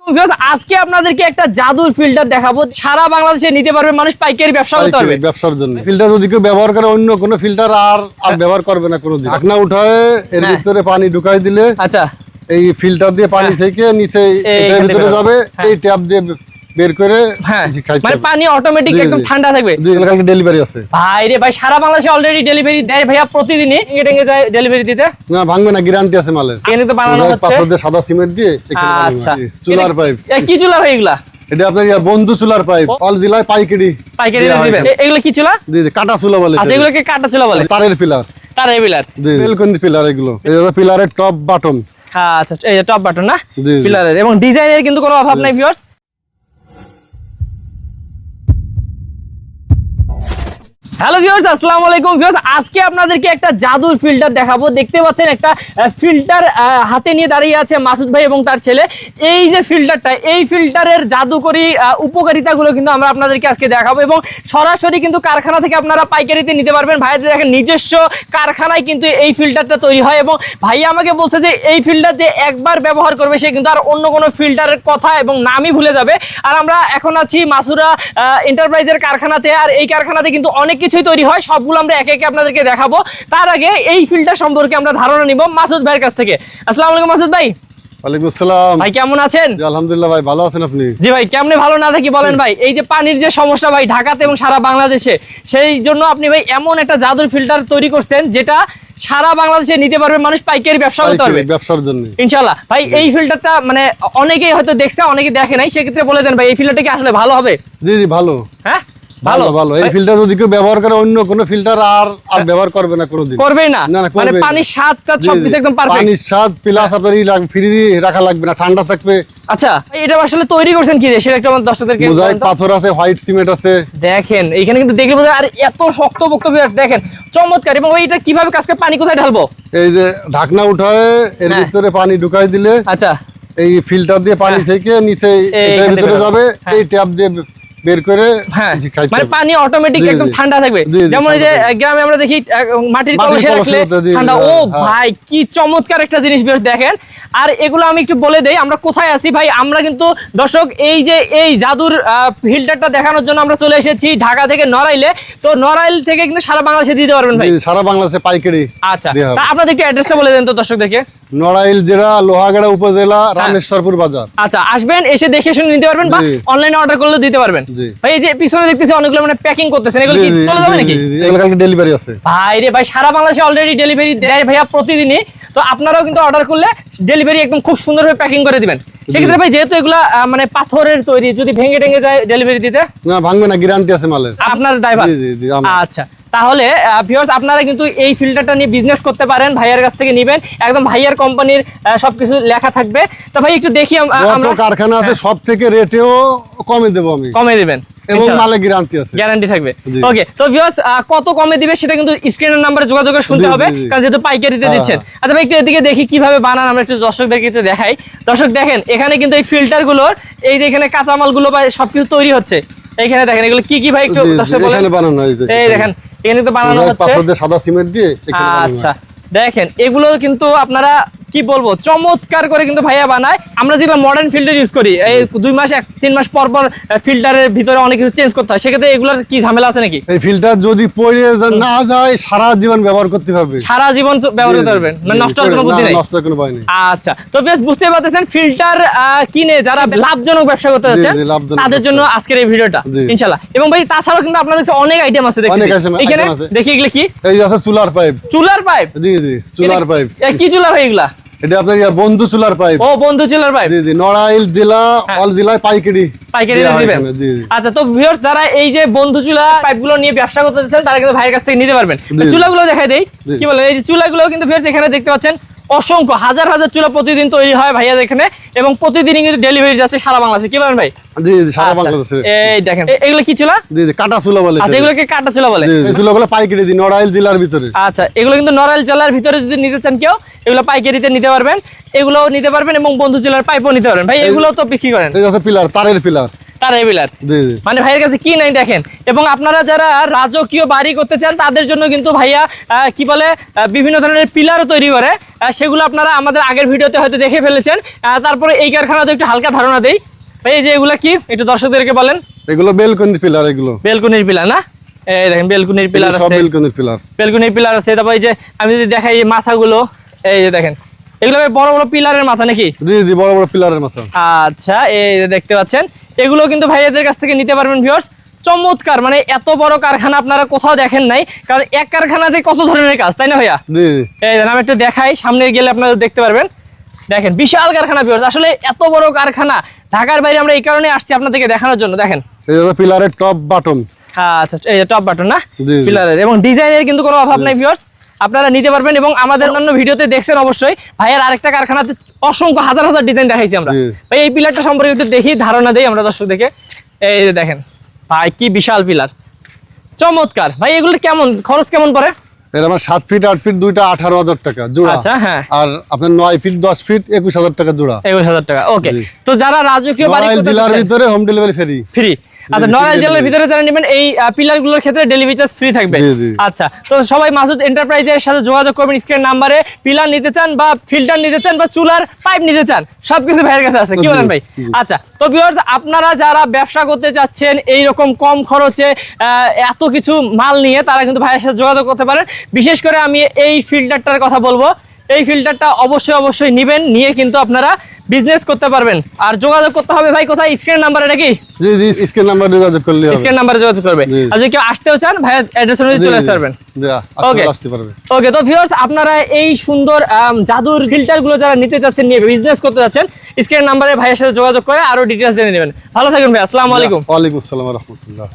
আজকে আপনাদেরকে একটা জাদুর ফিল্টার দেখাবো, সারা বাংলাদেশে নিতে পারবে মানুষ, পাইকারি ব্যবসা করতে পারবে। ব্যবসার জন্য ফিল্টার যদি কেউ ব্যবহার করে, অন্য কোনো ফিল্টার আর ব্যবহার করবে না কোনোদিন। ঢাকনা উঠায় এর ভিতরে পানি ঢুকাই দিলে, আচ্ছা, এই ফিল্টার দিয়ে পানি থেকে নিচে এটার ভিতরে যাবে, এই ট্যাপ দিয়ে বের করে মানে পানি অটোমেটিক একদম ঠান্ডা থাকবে। কালকে ডেলিভারি আছে ভাই রে ভাই, সারা বাংলাদেশে অলরেডি ডেলিভারি দেয় ভাইয়া, প্রতিদিনই টেঙ্গে যায় ডেলিভারি দিতে। না ভাঙবে না, গ্যারান্টি আছে মালের। এখানে তো বানানো হচ্ছে পাথর দিয়ে সাদা সিমেন্ট দিয়ে। আচ্ছা, চুলার পাইপ। কি চুলা ভাই এগুলা? এটা আপনার বন্ধু চুলার পাইপ, অল জেলায় পাইকারি দিবেন। এগুলো কি চুলা? জি জি, কাটা চুলা বলে। আচ্ছা, এগুলোকে কাটা চুলা বলে। তারের পিলার। তারের পিলার, জি, বেলকনি পিলার এগুলো। এই যে পিলারের টপ বাটন। আচ্ছা, এই যে টপ বাটন না পিলারের, এবং ডিজাইনের কিন্তু কোনো অভাব নাই ভিউয়ার্স। হ্যালো ভিউয়ার্স, আসসালামু আলাইকুম ভিউয়ার্স। আজকে আপনাদেরকে একটা জাদুর ফিল্টার দেখাবো। দেখতে পাচ্ছেন একটা ফিল্টার হাতে নিয়ে দাঁড়িয়ে আছে মাসুদ ভাই এবং তার ছেলে। এই যে ফিল্টারটা, এই ফিল্টারের জাদুকরী উপকারিতাগুলো কিন্তু আমরা আপনাদেরকে আজকে দেখাবো, এবং সরাসরি কিন্তু কারখানা থেকে আপনারা পাইকারিতে নিতে পারবেন। ভাইয়াদের দেখেন নিজস্ব কারখানায় কিন্তু এই ফিল্টারটা তৈরি হয়, এবং ভাইয়া আমাকে বলছে যে এই ফিল্টার যে একবার ব্যবহার করবে সে কিন্তু আর অন্য কোনো ফিল্টারের কথা এবং নামই ভুলে যাবে। আর আমরা এখন আছি মাসুরা এন্টারপ্রাইজের কারখানাতে, আর এই কারখানাতে কিন্তু অনেক কিছুই তৈরি হয়, সবগুলো আমরা একে একে আপনাদেরকে দেখাবো। তার আগে এই ফিল্টার সম্পর্কে আমরা ধারণা নিব মাসুদ ভাইয়ের কাছ থেকে। আসসালামু আলাইকুম মাসুদ ভাই। ওয়ালাইকুম আসসালাম ভাই, কেমন আছেন? জি আলহামদুলিল্লাহ ভাই, ভালো আছেন আপনি? জি ভাই, কেমনে ভালো না থাকি বলেন ভাই। এই যে পানির যে সমস্যা ভাই ঢাকাতে এবং সারা বাংলাদেশে, সেই জন্য আপনি ভাই এমন একটা জাদুর ফিল্টার তৈরি করছেন যেটা সারা বাংলাদেশে নিতে পারবে মানুষ, পাইকারি ব্যবসা করতে পারবে ব্যবসার জন্য ইনশাআল্লাহ। ভাই এই ফিল্টারটা মানে অনেকেই হয়তো দেখছে, অনেকে দেখে নাই, সেক্ষেত্রে বলে দেন ভাই এই ফিল্টারটা কি আসলে ভালো হবে? জি জি, ভালো। হ্যাঁ, ভালো ভালো। এই ফিল্টার যদি কেউ ব্যবহার করে, অন্য কোনো ফিল্টার আর ব্যবহার করবে না কোনোদিন। করবেই না, মানে পানির স্বাদটা সবকিছু একদম পারফেক্ট। পানির স্বাদ প্লাস আপনার ফ্রিজ রাখা লাগবে না, ঠান্ডা থাকবে। আচ্ছা, এটা আসলে তৈরি করছেন কি রে, সেটা একটু আমাদের দর্শকদেরকে বলেন তো। মোজাইক পাথর আছে, হোয়াইট সিমেন্ট আছে। দেখেন এখানে কিন্তু দেখলে বোঝা, আর এত শক্ত বক্ত দেখেন, চমৎকার। এবং এটা কিভাবে কাজ করে, পানি কোথায় ঢালবো? এই যে ঢাকনা উঠায় এর ভিতরে পানি ঢুকাই দিলে, আচ্ছা, এই ফিল্টার দিয়ে পানি থেকে নিচে এটার ভিতরে যাবে, এই ট্যাপ দিয়ে বের করে মানে পানি অটোমেটিক একদম ঠান্ডা থাকবে। যেমন এই যে গ্রামে আমরা দেখি মাটির কলসে রাখলে ঠান্ডা। ও ভাই, কি চমৎকার একটা জিনিস বেশ দেখেন। আর এগুলো আমি একটু বলে দেই আমরা কোথায় আছি ভাই। আমরা কিন্তু দর্শক এই যে এই জাদুর ফিল্টারটা দেখানোর জন্য আমরা চলে এসেছি ঢাকা থেকে নড়াইলে। তো নড়াইল থেকে কিন্তু সারা বাংলাদেশে দিতে পারবেন ভাই? সারা বাংলাদেশে পাইকারি। আচ্ছা, তা আপনাদের একটু অ্যাড্রেসটা বলে দেন তো দর্শকদেরকে। নড়াইল জেলা লোহাগাড়া উপজেলা রামেশ্বরপুর বাজার। আচ্ছা, আসবেন, এসে দেখে শুনে নিতে পারবেন, বা অনলাইনে অর্ডার করলেও দিতে পারবেন। ভাই এই যে পিছনে দেখতেছি অনেকগুলো মানে প্যাকিং করতেছেন, এগুলো কি চলে যাবে নাকি? এগুলো কালকে ডেলিভারি আছে। ভাই রে ভাই, সারা বাংলাদেশে অলরেডি ডেলিভারি দেয় ভাইয়া প্রতিদিনই। তো আপনারাও কিন্তু অর্ডার করলে ডেলিভারি একদম খুব সুন্দরভাবে প্যাকিং করে দিবেন। সেক্ষেত্রে ভাই যেহেতু এগুলা মানে পাথরের তৈরি, যদি ভেঙে টেঙে যায় ডেলিভারি দিতে? না ভাঙবে না, গ্যারান্টি আছে মালের। আপনার ড্রাইভার? আচ্ছা, তাহলে ভিউয়ার্স আপনারা কিন্তু এই ফিল্টারটা নিয়ে বিজনেস করতে পারেন, ভাইয়ার কাছ থেকে নেবেন, একদম ভাইয়ার কোম্পানির সবকিছু লেখা থাকবে। তো ভাই একটু দেখি, আমরা কারখানা আছে সব থেকে রেটেও কমে দেব আমি। কমে দিবেন এবং মালে গ্যারান্টি আছে, গ্যারান্টি থাকবে। ওকে, তো ভিউয়ার্স কত কমে দিবে সেটা কিন্তু স্ক্রিনের নাম্বারে যোগাযোগ করে শুনতে হবে, কারণ যেহেতু পাইকারিতে দিচ্ছেন। আচ্ছা ভাই, একটু এদিকে দেখি কিভাবে বানান, আমরা একটু দর্শকদেরকে একটু দেখাই। দর্শক দেখেন এখানে কিন্তু এই ফিল্টারগুলোর এই যে এখানে কাঁচামালগুলো বা সবকিছু তৈরি হচ্ছে। এইখানে দেখেন এগুলো কি কি ভাই একটু দর্শক বলেন। এখানে বানানো হয়েছে, এই দেখেন এখানে তো বানানো হচ্ছে পাথর দিয়ে সাদা সিমেন্ট দিয়ে। আচ্ছা, দেখেন এগুলো কিন্তু আপনারা কি বলবো, চমৎকার করে কিন্তু ভাইয়া বানায়। আমরা যেগুলো মডার্ন ফিল্টার ইউজ করি, এই 2 মাস 3 মাস পর পর ফিল্টারের ভিতরে অনেক কিছু চেঞ্জ করতে হয়, সেক্ষেত্রে এগুলোর কি ঝামেলা আছে নাকি? এই ফিল্টার যদি পড়ে না যায় সারা জীবন ব্যবহার করতে পারবে, সারা জীবন ব্যবহার করতে পারবেন, মানে নষ্ট হওয়ার কোনো বুদ্ধি নাই, নষ্ট কোনো ভয় নেই। আচ্ছা, তো বেশ বুঝতে পারতেছেন ফিল্টার কিনে যারা লাভজনক ব্যবসা করতে যাচ্ছেন তাদের জন্য আজকের এই ভিডিওটা ইনশাআল্লাহ। এবং ভাই তাছাড়াও কিন্তু আপনাদের কাছে অনেক আইটেম আছে, দেখেন এখানে দেখি এগুলো কি। এই আছে চুলার পাইপ। চুলার পাইপ? জি জি, চুলার পাইপ। কি চুলা ভাই এগুলা? এটা আপনার বন্ধু চুলার পাইপ। ও বন্ধু চুলার পাইপ। জি জি, নড়াইল জেলা অল জেলায় পাইকারি দিবেন। আচ্ছা, তো ভিউয়ার্স যারা এই যে বন্ধু চুলা পাইপগুলো নিয়ে ব্যবসা করতে চাচ্ছেন তারা কিন্তু ভাইয়ের কাছ থেকে নিতে পারবেন। চুলাগুলো দেখাই দেই, কি বলেন? এই যে চুলাগুলো কিন্তু ভিউয়ার্স এখানে দেখতে পাচ্ছেন অসংখ্য হাজার হাজার চুলা প্রতিদিন তৈরি হয় ভাইয়াদের এখানে, এবং প্রতিদিনই কিন্তু ডেলিভারি যাচ্ছে সারা বাংলাদেশে। কি বলেন ভাই? জি জি, সারা বাংলাদেশে। এই দেখেন এগুলো কি চুলা? জি জি, কাটা চুলা বলে। আচ্ছা, এগুলোকে কাটা চুলা বলে। এই চুলাগুলো পাইকারি দিই নড়াইল জেলার ভিতরে। আচ্ছা, এগুলো কিন্তু নড়াইল জেলার ভিতরে যদি নিতে চান কেউ, এগুলো পাইকারিতে নিতে পারবেন, এগুলোও নিতে পারবেন, এবং বন্ধু চুলার পাইপও নিতে পারবেন। ভাই এগুলো তো বিক্রি করেন? এই আছে পিলার, তারের পিলার। কাঠের পিলার। জি জি মানে ভাইয়ের কাছে কি নাই দেখেন। এবং আপনারা যারা রাজকীয় বাড়ি করতে চান তাদের জন্য কিন্তু ভাইয়া কি বলে বিভিন্ন ধরনের পিলারও তৈরি করে, সেগুলো আপনারা আমাদের আগের ভিডিওতে হয়তো দেখে ফেলেছেন। তারপরে এই কারখানাতে একটু হালকা ধারণা দেই ভাই, এই যে এগুলো কি একটু দর্শকদেরকে বলেন। এগুলো বেলকনি পিলার, এগুলো বেলকুনির পিলার না? এই দেখেন বেলকুনির পিলার সব আছে, বেলকনির পিলার। বেলকুনির পিলার আছে। তারপর এই যে আমি যদি দেখাই এই মাথাগুলো, এই যে দেখেন এগুলো ভাই বড় বড় পিলারের মাথা নাকি? জি জি বড় বড় পিলারের মতো। আচ্ছা, এই যে দেখতে পাচ্ছেন এগুলো কিন্তু ভাইয়াদের কাছ থেকে নিতে পারবেন ভিউয়ার্স। চমৎকার, মানে এত বড় কারখানা আপনারা কোথাও দেখেন নাই, কারণ এক কারখানাতে কত ধরনের কাজ, তাই না ভাইয়া? জি এই যে আমি একটু দেখাই, সামনে গেলে আপনারা দেখতে পারবেন। দেখেন বিশাল কারখানা ভিউয়ার্স, আসলে এত বড় কারখানা ঢাকার বাইরে আমরা এই কারণে আসছি আপনাদেরকে দেখানোর জন্য। দেখেন এই যে পিলারের টপ বাটন। আচ্ছা, এই যে টপ বাটন না জি, জি। পিলারের, এবং ডিজাইনের কিন্তু কোনো অভাব নাই ভিউয়ার্স, আপনারা নিতে পারবেন। এবং আমাদের অন্য ভিডিওতে দেখছেন অবশ্যই, ভাইয়ের আরেকটা কারখানাতে অসংখ্য হাজার হাজার ডিজাইন দেখাইছি আমরা। জি। ভাই এই পিলারটা সম্পর্কে একটু দেখি, ধারণা দেই আমরা দর্শক দেখে। এই যে দেখেন ভাই কি বিশাল পিলার, চমৎকার। ভাই এগুলো কেমন খরচ কেমন পড়ে? এর আমার 7 ফিট 8 ফিট দুইটা 18,000 টাকা জোড়া। আচ্ছা, হ্যাঁ। আর আপনার 9 ফিট 10 ফিট 21,000 টাকা জোড়া। 21,000 টাকা, ওকে। জি। তো যারা রাজকীয় বাড়ি নড়াইল করতে জেলার চাচ্ছেন ভিতরে হোম ডেলিভারি ফ্রি। ফ্রি। আচ্ছা, জি, নড়াইল free জেলার delivery। ভিতরে যারা নেবেন এই পিলার গুলোর ক্ষেত্রে ডেলিভারি চার্জ ফ্রি থাকবে। জি, জি। আচ্ছা, তো সবাই মাসুদ এন্টারপ্রাইজের সাথে যোগাযোগ করবেন স্ক্রিন নাম্বারে। পিলার নিতে চান বা ফিল্টার নিতে চান বা চুলার পাইপ নিতে চান, সবকিছু ভাইয়ের কাছে আছে, কি জি, বলেন ভাই? জি। আচ্ছা, তো ভিউয়ার্স আপনারা যারা ব্যবসা করতে চাচ্ছেন এই রকম কম খরচে এত কিছু মাল নিয়ে, তারা কিন্তু ভাইয়ের সাথে যোগাযোগ করতে পারেন। বিশেষ করে আমি এই ফিল্টারটার কথা বলবো, এই ফিল্টারটা অবশ্যই নিবেন, নিয়ে কিন্তু আপনারা বিজনেস করতে পারবেন। আর যোগাযোগ করতে হবে ভাই কোথায়? স্ক্রিন নাম্বারে নাকি? জি জি স্ক্রিন নাম্বার যোগাযোগ করলে হবে। স্ক্রিন নাম্বারে যোগাযোগ করবে। জি। আর যদি কেউ আসতেও চান ভাইয়ের অ্যাড্রেস অনুযায়ী চলে আসতে পারবেন। জি ওকে। আসতে পারবে। ওকে, তো ভিউয়ার্স আপনারা এই সুন্দর জাদুর ফিল্টার গুলো যারা নিতে চাচ্ছেন, নিয়ে বিজনেস করতে যাচ্ছেন, স্ক্রিন নাম্বারে ভাইয়ের সাথে যোগাযোগ করে আরো ডিটেইলস জেনে নেবেন। ভালো থাকবেন ভাই, আসসালামু আলাইকুম। ওয়ালাইকুম আসসালাম ওয়া রাহমাতুল্লাহ।